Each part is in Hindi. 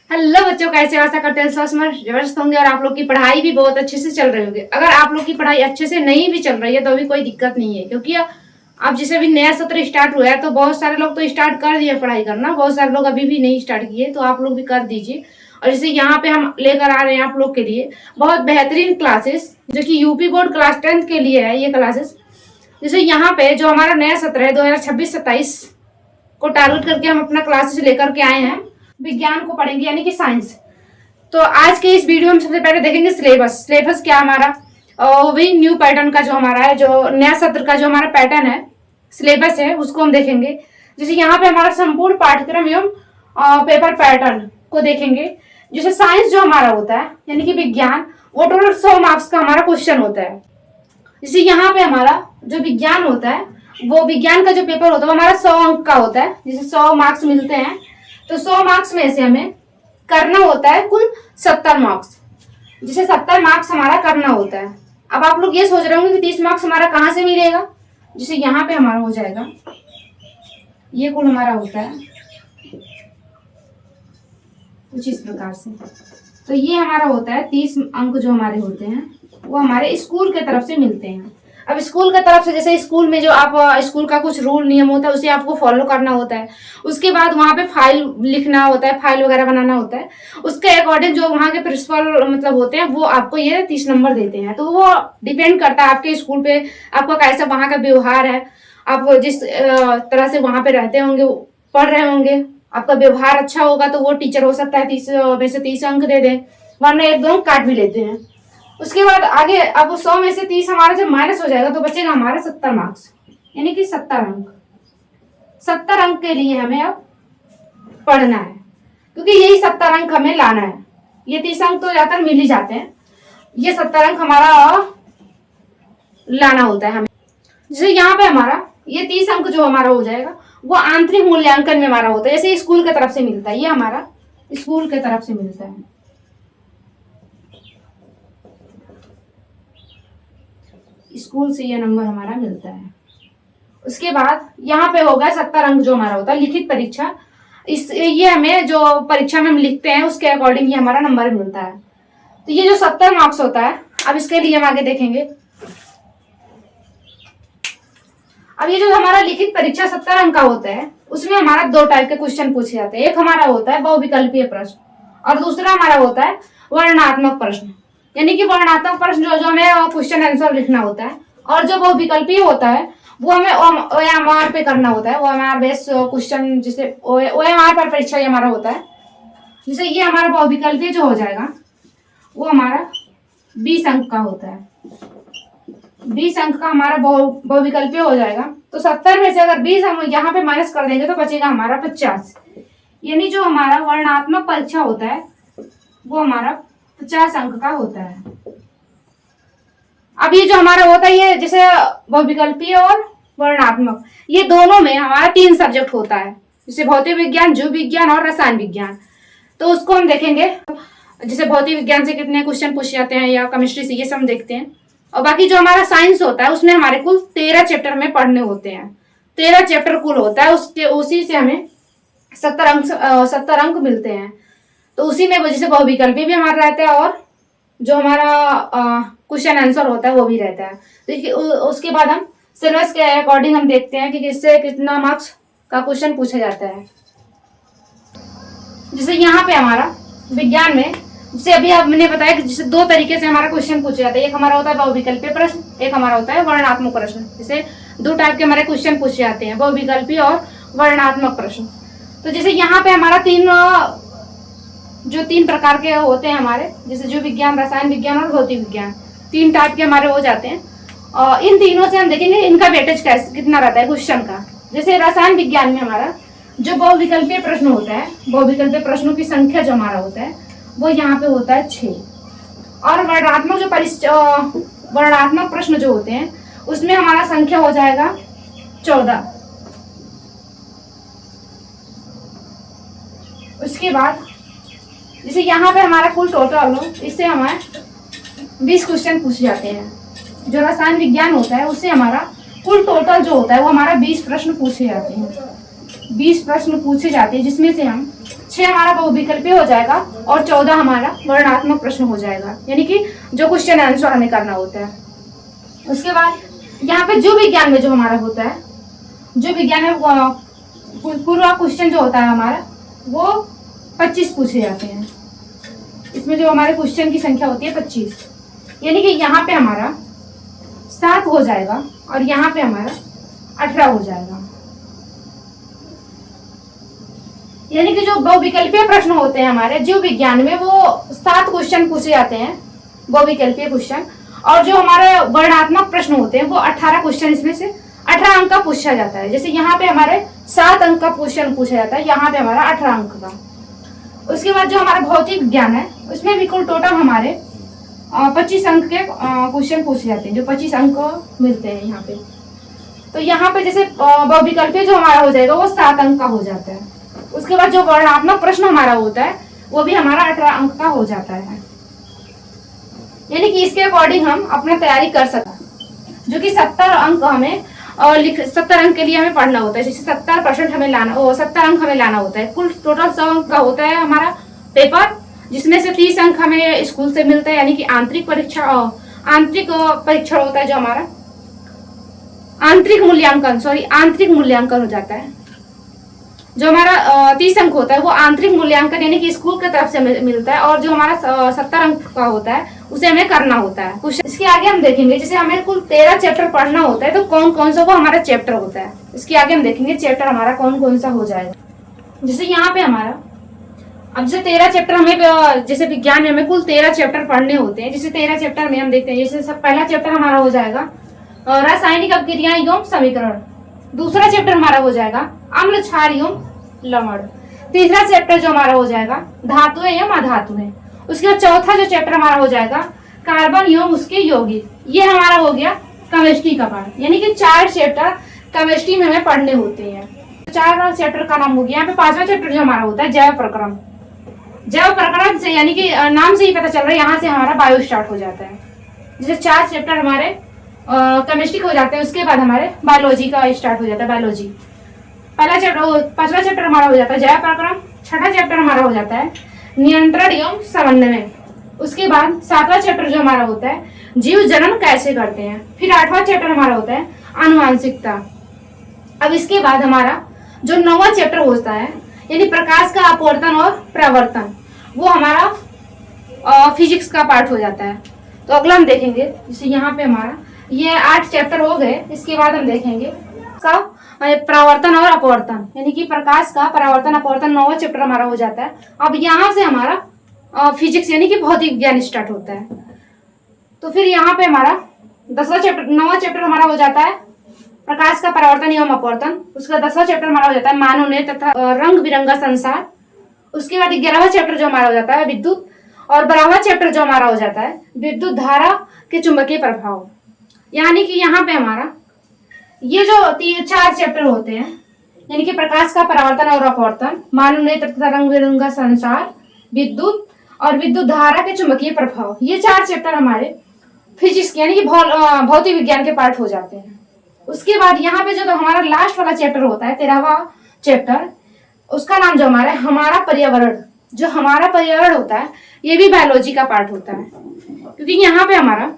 हेलो बच्चों, कैसे आशा करते हैं स्वस्थ में जबरदस्त होंगे और आप लोग की पढ़ाई भी बहुत अच्छे से चल रही होगी। अगर आप लोग की पढ़ाई अच्छे से नहीं भी चल रही है तो भी कोई दिक्कत नहीं है, क्योंकि अब जैसे अभी नया सत्र स्टार्ट हुआ है तो बहुत सारे लोग तो स्टार्ट कर दिए पढ़ाई करना, बहुत सारे लोग अभी भी नहीं स्टार्ट किए, तो आप लोग भी कर दीजिए। और जैसे यहाँ पे हम लेकर आ रहे हैं आप लोग के लिए बहुत बेहतरीन क्लासेस, जो कि यूपी बोर्ड क्लास 10 के लिए है ये क्लासेस। जैसे यहाँ पे जो हमारा नया सत्र है 2026-27 को टारगेट करके हम अपना क्लासेस लेकर के आए हैं। विज्ञान को पढ़ेंगे यानी कि साइंस। तो आज के इस वीडियो में सबसे पहले देखेंगे सिलेबस क्या हमारा, और वही न्यू पैटर्न का जो हमारा है, जो नया सत्र का जो हमारा पैटर्न है, सिलेबस है, उसको हम देखेंगे। जैसे यहाँ पे हमारा संपूर्ण पाठ्यक्रम एवं पेपर पैटर्न को देखेंगे। जैसे साइंस जो हमारा होता है यानी कि विज्ञान, वो टोटल 100 मार्क्स का हमारा क्वेश्चन होता है। जैसे यहाँ पे हमारा जो विज्ञान होता है, वो विज्ञान का जो पेपर होता है वो हमारा 100 अंक का होता है, जिसे 100 मार्क्स मिलते हैं। तो 100 मार्क्स में से हमें करना होता है कुल 70 मार्क्स, जिसे 70 मार्क्स हमारा करना होता है। अब आप लोग ये सोच रहे होंगे कि 30 मार्क्स हमारा कहाँ से मिलेगा। जैसे यहाँ पे हमारा हो जाएगा, ये कुल हमारा होता है कुछ इस प्रकार से। तो ये हमारा होता है 30 अंक जो हमारे होते हैं वो हमारे स्कूल के तरफ से मिलते हैं। अब स्कूल की तरफ से, जैसे स्कूल में जो आप स्कूल का कुछ रूल नियम होता है उसे आपको फॉलो करना होता है। उसके बाद वहाँ पे फाइल लिखना होता है, फाइल वगैरह बनाना होता है। उसके अकॉर्डिंग जो वहाँ के प्रिंसिपल मतलब होते हैं वो आपको ये 30 नंबर देते हैं। तो वो डिपेंड करता है आपके स्कूल पे, आपका कैसा वहाँ का व्यवहार है। आप जिस तरह से वहाँ पे रहते होंगे, पढ़ रहे होंगे, आपका व्यवहार अच्छा होगा तो वो टीचर हो सकता है 30 में से 30 अंक दे दें, वरना 1-2 अंक काट भी लेते हैं। उसके बाद आगे अब 100 में से 30 हमारा जब माइनस हो जाएगा तो बचेगा हमारा 70 मार्क्स, यानी कि 70 अंक। 70 अंक के लिए हमें अब पढ़ना है, क्योंकि यही 70 अंक हमें लाना है। ये 30 अंक तो ज्यादातर मिल ही जाते हैं, ये 70 अंक हमारा लाना होता है हमें। जैसे यहाँ पे हमारा ये 30 अंक जो हमारा हो जाएगा वो आंतरिक मूल्यांकन में हमारा होता है, जैसे स्कूल की तरफ से मिलता है। ये हमारा स्कूल की तरफ से मिलता है, स्कूल से ये नंबर हमारा मिलता है। उसके बाद यहाँ पे होगा 70 अंक जो हमारा होता है लिखित परीक्षा। ये हमें जो परीक्षा में हम लिखते हैं उसके अकॉर्डिंग ये हमारा नंबर मिलता है। तो ये जो 70 मार्क्स होता है, अब इसके लिए हम आगे देखेंगे। अब ये जो हमारा लिखित परीक्षा 70 अंक का होता है, उसमें हमारा 2 टाइप के क्वेश्चन पूछे जाते हैं। एक हमारा होता है बहुविकल्पीय प्रश्न और दूसरा हमारा होता है वर्णनात्मक प्रश्न, यानी कि वर्णनात्मक प्रश्न जो हमें क्वेश्चन आंसर लिखना होता है, और जो बहुविकल्पीय होता है वो हमें OMR पे करना होता है। OMR बेस्ड क्वेश्चन, जिसे OMR पर परीक्षा ये हमारा होता है। जैसे ये हमारा बहुविकल्पीय जो हो जाएगा वो हमारा 20 अंक का होता है। 20 अंक का हमारा बहुविकल्पीय हो जाएगा। तो 70 में से अगर 20 हम यहाँ पे माइनस कर देंगे तो बचेगा हमारा 50, यानी जो हमारा वर्णनात्मक परीक्षा होता है वो हमारा 50 अंक का होता है। अब ये जो हमारा होता है, ये जैसे बहुविकल्पीय और वर्णनात्मक, ये दोनों में हमारा 3 सब्जेक्ट होता है, जैसे भौतिक विज्ञान, जीव विज्ञान और रसायन विज्ञान। तो उसको हम देखेंगे, जैसे भौतिक विज्ञान से कितने क्वेश्चन पूछे जाते हैं या केमिस्ट्री से, ये सब हम देखते हैं। और बाकी जो हमारा साइंस होता है उसमें हमारे कुल 13 चैप्टर में पढ़ने होते हैं। 13 चैप्टर कुल होता है, उसके उसी से हमें 70 अंक मिलते हैं। तो उसी में जैसे बहुविकल्पीय भी हमारा रहता है और जो हमारा क्वेश्चन आंसर होता है वो भी रहता है। तो उसके बाद हम सिलेबस के अकॉर्डिंग हम देखते हैं कि किससे कितना मार्क्स का क्वेश्चन पूछा जाता है। जैसे यहाँ पे हमारा विज्ञान में, जैसे अभी हमने बताया कि जैसे 2 तरीके से हमारा क्वेश्चन पूछा जाता है। एक हमारा होता है बहुविकल्पीय प्रश्न, एक हमारा होता है वर्णनात्मक प्रश्न। जैसे 2 टाइप के हमारे क्वेश्चन पूछे जाते हैं, बहुविकल्पीय और वर्णनात्मक प्रश्न। तो जैसे यहाँ पे हमारा 3 प्रकार के होते हैं हमारे, जैसे जीव विज्ञान, रसायन विज्ञान और भौतिक विज्ञान, 3 टाइप के हमारे हो जाते हैं। और इन तीनों से हम देखेंगे इनका वेटेज कितना रहता है क्वेश्चन का। जैसे रसायन विज्ञान में हमारा जो बहुविकल्पीय प्रश्न होता है, बहुविकल्पीय प्रश्नों की संख्या जो हमारा होता है वो यहाँ पे होता है 6। और वर्णनात्मक प्रश्न जो होते हैं उसमें हमारा संख्या हो जाएगा 14। उसके बाद जैसे यहाँ पे हमारा कुल टोटल, इससे हमारे 20 क्वेश्चन पूछे जाते हैं। जो रसायन विज्ञान होता है उससे हमारा कुल टोटल जो होता है वो हमारा 20 प्रश्न पूछे जाते हैं। 20 प्रश्न पूछे जाते हैं, जिसमें से हम 6 हमारा बहुविकल्पीय हो जाएगा और 14 हमारा वर्णनात्मक प्रश्न हो जाएगा, यानी कि जो क्वेश्चन आंसर हमें करना होता है। उसके बाद यहाँ पे जीव विज्ञान में जो हमारा होता है, जो विज्ञान में पूरा क्वेश्चन जो होता है हमारा वो 25 पूछे जाते हैं। इसमें जो हमारे क्वेश्चन की संख्या होती है 25, यानी कि यहाँ पे हमारा 7 हो जाएगा और यहाँ पे हमारा 18 हो जाएगा। यानी कि जो बहुविकल्पीय प्रश्न होते हैं हमारे जीव विज्ञान में वो 7 क्वेश्चन पूछे जाते हैं, बहुविकल्पीय क्वेश्चन, और जो हमारे वर्णनात्मक प्रश्न होते हैं वो 18 क्वेश्चन, इसमें से 18 अंक का पूछा जाता है। जैसे यहाँ पे हमारे 7 अंक का क्वेश्चन पूछा जाता है, यहाँ पे हमारा 18 अंक का। उसके बाद जो हमारा भौतिक विज्ञान है उसमें भी कुल टोटल हमारे 25 अंक के क्वेश्चन पूछे जाते हैं, जो 25 अंक मिलते हैं यहाँ पे। तो यहाँ पे जैसे बहुविकल्पीय जो हमारा हो जाएगा वो 7 अंक का हो जाता है। उसके बाद जो वर्णनात्मक प्रश्न हमारा होता है वो भी हमारा 18 अंक का हो जाता है, यानी कि इसके अकॉर्डिंग हम अपना तैयारी कर सकते, जो कि 70 अंक हमें 70 अंक के लिए हमें पढ़ना होता है। जैसे 70% हमें लाना, 70 अंक हमें लाना होता है। कुल टोटल 100 अंक का होता है हमारा पेपर, जिसमें से 30 अंक हमें स्कूल से मिलता है, यानी कि आंतरिक परीक्षण होता है, जो हमारा आंतरिक मूल्यांकन हो जाता है। जो हमारा 30 अंक होता है वो आंतरिक मूल्यांकन यानी कि स्कूल की तरफ से मिलता है, और जो हमारा 70 अंक का होता है उसे हमें करना होता है। कुछ इसके आगे हम देखेंगे, जैसे हमें कुल 13 चैप्टर पढ़ना होता है, तो कौन कौन सा वो हमारा चैप्टर होता है, इसके आगे हम देखेंगे चैप्टर हमारा कौन कौन सा हो जाएगा। जैसे यहाँ पे हमारा अब जैसे 13 चैप्टर हमें, जैसे विज्ञान में हमें कुल 13 चैप्टर पढ़ने होते हैं। जैसे 13 चैप्टर में हम देखते हैं, जैसे सब पहला चैप्टर हमारा हो जाएगा रासायनिक अभिक्रिया एवं समीकरण। दूसरा चैप्टर हमारा हो जाएगा अम्ल क्षार एवं लवण। तीसरा चैप्टर जो हमारा हो जाएगा धातुएं एवं अधातुएं। उसके बाद चौथा जो चैप्टर हमारा हो जाएगा कार्बन एवं उसके यौगिक। ये हमारा हो गया केमिस्ट्री का पार्ट, यानी कि 4 चैप्टर केमिस्ट्री में हमें पढ़ने होते हैं। 4 चैप्टर का नाम हो गया। यहाँ पे 5वां चैप्टर जो हमारा होता है जैव प्रक्रम। जैव प्रक्रम से यानी कि नाम से ही पता चल रहा है, यहाँ से हमारा बायो स्टार्ट हो जाता है। जैसे 4 चैप्टर हमारे केमिस्ट्री हो जाते हैं, उसके बाद हमारे बायोलॉजी का स्टार्ट हो जाता है। बायोलॉजी पहला चैप्टर, 5वां चैप्टर हमारा हो जाता है जैव प्रक्रम। 6ठा चैप्टर हमारा हो जाता है नियंत्रण एवं समन्वय। उसके बाद 7वां चैप्टर जो हमारा होता है जीव जन्म कैसे करते हैं। फिर 8वां चैप्टर हमारा होता है आनुवांशिकता। अब इसके बाद हमारा जो 9वां चैप्टर होता है यानी प्रकाश का अपवर्तन और परावर्तन, वो हमारा फिजिक्स का पार्ट हो जाता है। तो अगला हम देखेंगे, जैसे यहाँ पे हमारा ये 8 चैप्टर हो गए। इसके बाद हम देखेंगे का परावर्तन और अपवर्तन, यानी कि प्रकाश का परावर्तन अपवर्तन 9वां चैप्टर हमारा हो जाता है। अब यहाँ से हमारा फिजिक्स यानी कि भौतिक विज्ञान स्टार्ट होता है। तो फिर यहाँ पे हमारा 9वां चैप्टर हमारा हो जाता है प्रकाश का परावर्तन एवं अपवर्तन। उसका 10वां चैप्टर हमारा हो जाता है मानव ने तथा रंग बिरंगा संसार। उसके बाद 11वां चैप्टर जो हमारा हो जाता है विद्युत, और 12वां चैप्टर जो हमारा हो जाता है विद्युत धारा के चुंबकीय प्रभाव। यानी कि यहाँ पे हमारा ये जो 4 चैप्टर होते हैं, यानी कि प्रकाश का परावर्तन और अपवर्तन, मानव नेत्र तथा रंग बिरंगा संसार, विद्युत और विद्युत धारा के चुंबकीय प्रभाव, ये 4 चैप्टर हमारे फिजिक्स यानी कि भौतिक विज्ञान के पार्ट हो जाते हैं। उसके बाद यहाँ पे जो तो हमारा लास्ट वाला चैप्टर होता है 13वां चैप्टर, उसका नाम जो हमारा है हमारा पर्यावरण। जो हमारा पर्यावरण होता है ये भी बायोलॉजी का पार्ट होता है, क्योंकि यहाँ पे हमारा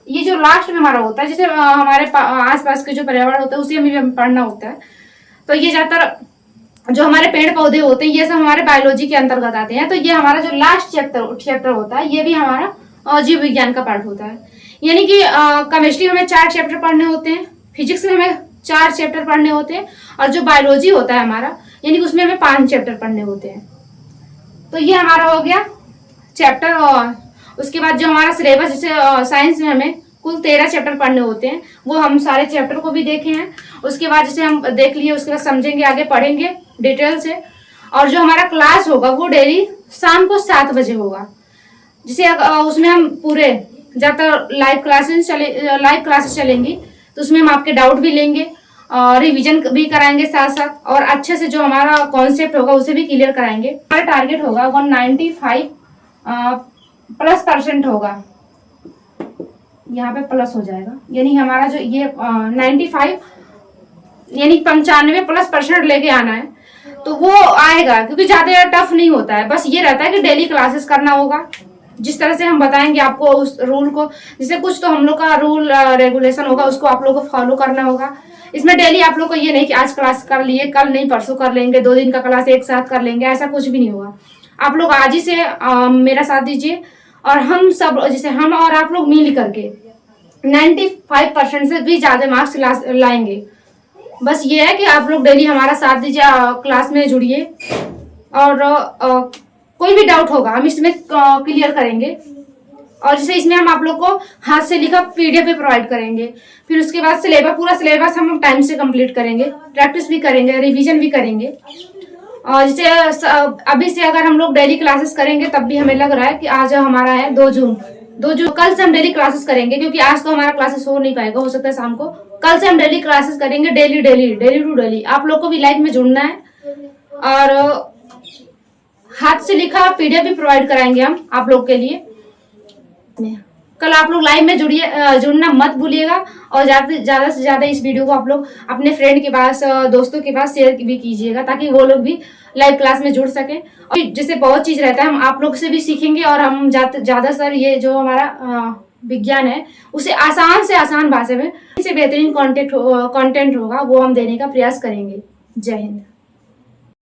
ये जो लास्ट में हमारा होता है, जैसे हमारे आसपास के जो पर्यावरण होता है उसे हमें पढ़ना होता है। तो ये ज्यादातर जो हमारे पेड़ पौधे होते हैं ये सब हमारे बायोलॉजी के अंतर्गत आते हैं। तो ये हमारा जो लास्ट चैप्टर होता है ये भी हमारा जीव विज्ञान का पार्ट होता है। यानी कि केमिस्ट्री में हमें 4 चैप्टर पढ़ने होते हैं, फिजिक्स में हमें 4 चैप्टर पढ़ने होते हैं, और जो बायोलॉजी होता है हमारा यानी कि उसमें हमें 5 चैप्टर पढ़ने होते हैं। तो ये हमारा हो गया चैप्टर। और उसके बाद जो हमारा सिलेबस, जैसे साइंस में हमें कुल 13 चैप्टर पढ़ने होते हैं, वो हम सारे चैप्टर को भी देखे हैं। उसके बाद जैसे हम देख लिए उसके बाद समझेंगे, आगे पढ़ेंगे डिटेल से। और जो हमारा क्लास होगा वो डेली शाम को 7 बजे होगा। जैसे उसमें हम पूरे ज़्यादातर लाइव क्लासेस चलेंगी, तो उसमें हम आपके डाउट भी लेंगे और रिवीजन भी कराएंगे साथ साथ, और अच्छे से जो हमारा कॉन्सेप्ट होगा उसे भी क्लियर कराएंगे। हमारा टारगेट होगा 195+% होगा, यहाँ पे प्लस हो जाएगा, यानी हमारा जो ये 95 यानी 95+% लेके आना है। तो वो आएगा, क्योंकि ज्यादा टफ नहीं होता है। बस ये रहता है कि डेली क्लासेस करना होगा, जिस तरह से हम बताएंगे आपको उस रूल को, जैसे कुछ तो हम लोग का रूल रेगुलेशन होगा, उसको आप लोग को फॉलो करना होगा। इसमें डेली आप लोग को ये नहीं कि आज क्लास कर लिए, कल नहीं परसों कर लेंगे, 2 दिन का क्लास एक साथ कर लेंगे, ऐसा कुछ भी नहीं होगा। आप लोग आज ही से मेरा साथ दीजिए, और हम सब, जैसे हम और आप लोग मिल करके 95% से भी ज्यादा मार्क्स लाएंगे। बस ये है कि आप लोग डेली हमारा साथ दीजिए, क्लास में जुड़िए, और कोई भी डाउट होगा हम इसमें क्लियर करेंगे। और जैसे इसमें हम आप लोग को हाथ से लिखा पीडीएफ भी प्रोवाइड करेंगे। फिर उसके बाद सिलेबस, पूरा सिलेबस हम टाइम से कंप्लीट करेंगे, प्रैक्टिस भी करेंगे, रिवीजन भी करेंगे। और जैसे अभी से अगर हम लोग डेली क्लासेस करेंगे, तब भी हमें लग रहा है कि आज हमारा है 2 जून, कल से हम डेली क्लासेस करेंगे, क्योंकि आज तो हमारा क्लासेस हो नहीं पाएगा, हो सकता है शाम को। कल से हम डेली क्लासेस करेंगे, डेली टू डेली। आप लोग को भी लाइफ में जुड़ना है, और हाथ से लिखा पीडीएफ भी प्रोवाइड कराएंगे हम आप लोग के लिए। कल आप लोग लाइव में जुड़ना मत भूलिएगा, और ज्यादा से ज्यादा इस वीडियो को आप लोग अपने फ्रेंड के पास, दोस्तों के पास शेयर भी कीजिएगा, ताकि वो लोग भी लाइव क्लास में जुड़ सके। और जैसे बहुत चीज रहता है, हम आप लोग से भी सीखेंगे, और हम ज्यादा सर ये जो हमारा विज्ञान है, उसे आसान से आसान भाषा में, इससे बेहतरीन कंटेंट होगा, वो हम देने का प्रयास करेंगे। जय हिंद।